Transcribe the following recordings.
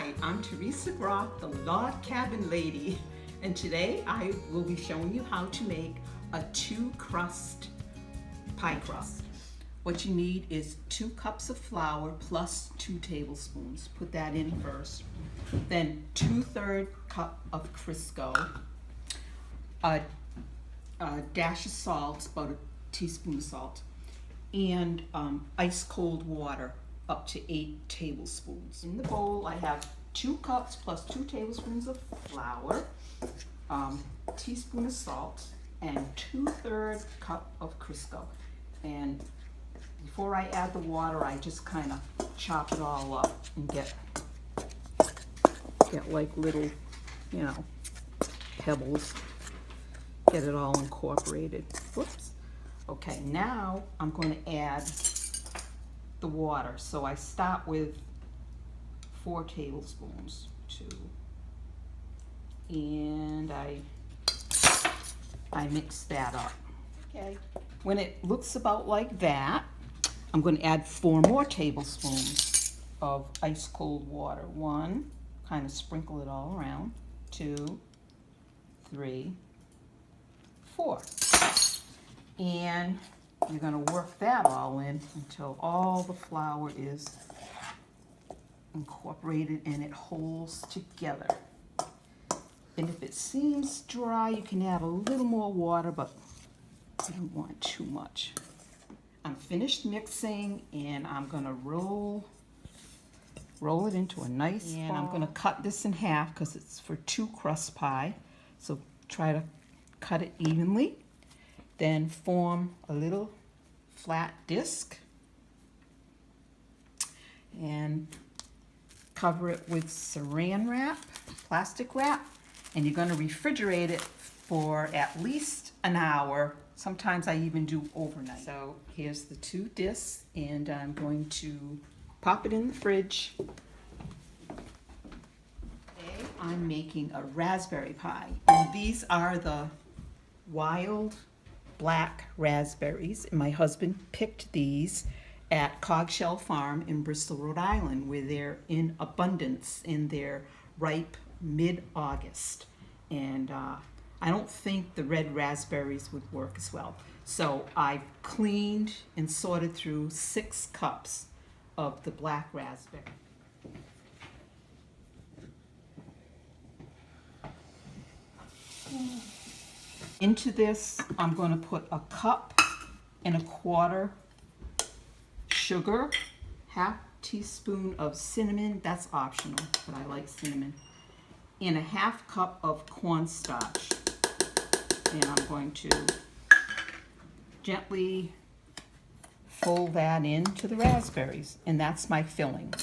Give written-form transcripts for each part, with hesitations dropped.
Hi, I'm Teresa Groft, the log cabin lady, and today I will be showing you how to make a 2-crust pie crust. What you need is 2 cups of flour plus 2 tablespoons. Put that in first. Then 2/3 cup of Crisco, a dash of salt, about a teaspoon of salt, and ice cold water up to 8 tablespoons. In the bowl I have 2 cups plus 2 tablespoons of flour, teaspoon of salt, and 2/3 cup of Crisco. And before I add the water, I just kind of chop it all up and get like little, pebbles. Get it all incorporated. Whoops. Okay, now I'm going to add the water. So I start with 4 tablespoons, 2, and I mix that up. Okay. When it looks about like that, I'm going to add 4 more tablespoons of ice cold water. 1, kind of sprinkle it all around. 2, 3, 4. And you're going to work that all in until all the flour is incorporated and it holds together. And if it seems dry, you can add a little more water, but you don't want too much. I'm finished mixing, and I'm going to roll it into a nice ball. And I'm going to cut this in half because it's for 2-crust pie. So try to cut it evenly. Then form a little flat disc and cover it with saran wrap, plastic wrap, and you're going to refrigerate it for at least an hour. Sometimes I even do overnight. So here's the 2 discs, and I'm going to pop it in the fridge. Today I'm making a raspberry pie, and these are the wild black raspberries. My husband picked these at Cogshell Farm in Bristol, Rhode Island, where they're in abundance and they're ripe mid-August. And I don't think the red raspberries would work as well. So I've cleaned and sorted through 6 cups of the black raspberry. Into this, I'm going to put 1.25 cups sugar, 1/2 teaspoon of cinnamon, that's optional, but I like cinnamon, and 1/2 cup of cornstarch. And I'm going to gently fold that into the raspberries, and that's my filling.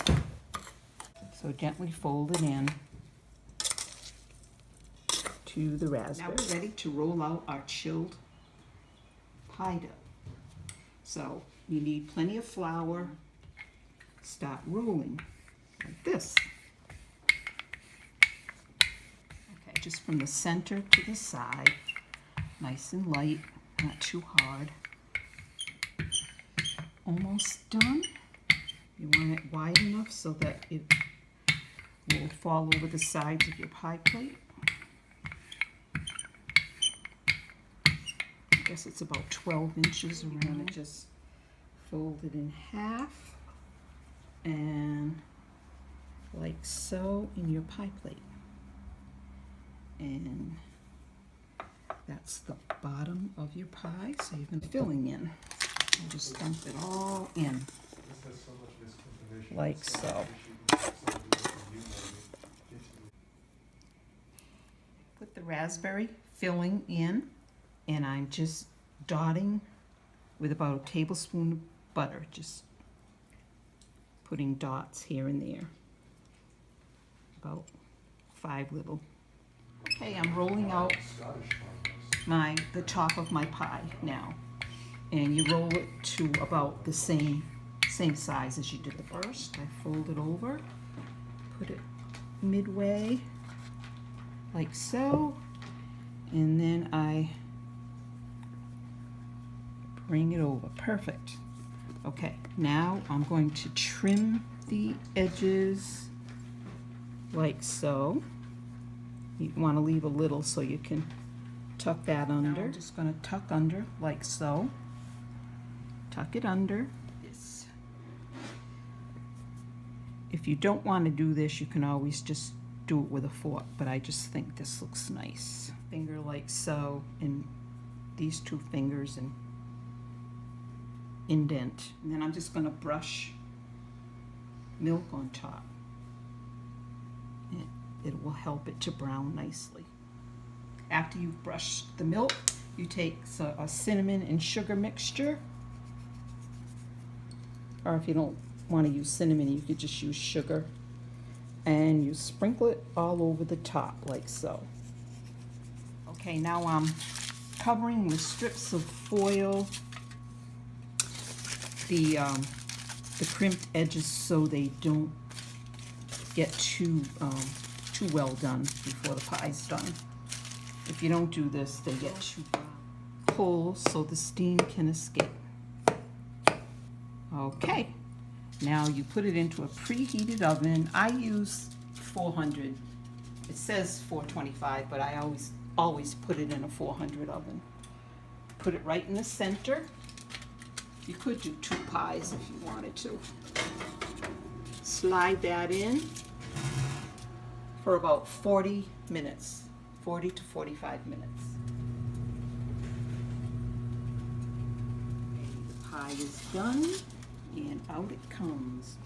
So gently fold it in to the raspberries. Now we're ready to roll out our chilled pie dough. So you need plenty of flour. Start rolling like this. Okay, just from the center to the side, nice and light, not too hard. Almost done. You want it wide enough so that it will fall over the sides of your pie plate. I guess it's about 12 inches around. It just fold it in half and like so in your pie plate. And that's the bottom of your pie. So you're going to filling in. And just dump it all in like so. Put the raspberry filling in, and I'm just dotting with about a tablespoon of butter, just putting dots here and there, about 5 little. Okay, I'm rolling out the top of my pie now, and you roll it to about the same size as you did the first. I fold it over, put it midway like so, and then I bring it over. Perfect. Okay, now I'm going to trim the edges like so. You want to leave a little so you can tuck that under. Now I'm just going to tuck under like so. Tuck it under. Yes. If you don't want to do this, you can always just do it with a fork, but I just think this looks nice. Finger like so, and these two fingers and indent. And then I'm just going to brush milk on top. It will help it to brown nicely. After you've brushed the milk, you take a cinnamon and sugar mixture. Or if you don't want to use cinnamon, you could just use sugar. And you sprinkle it all over the top like so. Okay, now I'm covering with strips of foil the crimped edges so they don't get too well done before the pie's done. If you don't do this, they get too cold so the steam can escape. Okay, now you put it into a preheated oven. I use 400. It says 425, but I always put it in a 400 oven. Put it right in the center. You could do 2 pies if you wanted to. Slide that in for about 40 minutes, 40 to 45 minutes. The pie is done, and out it comes.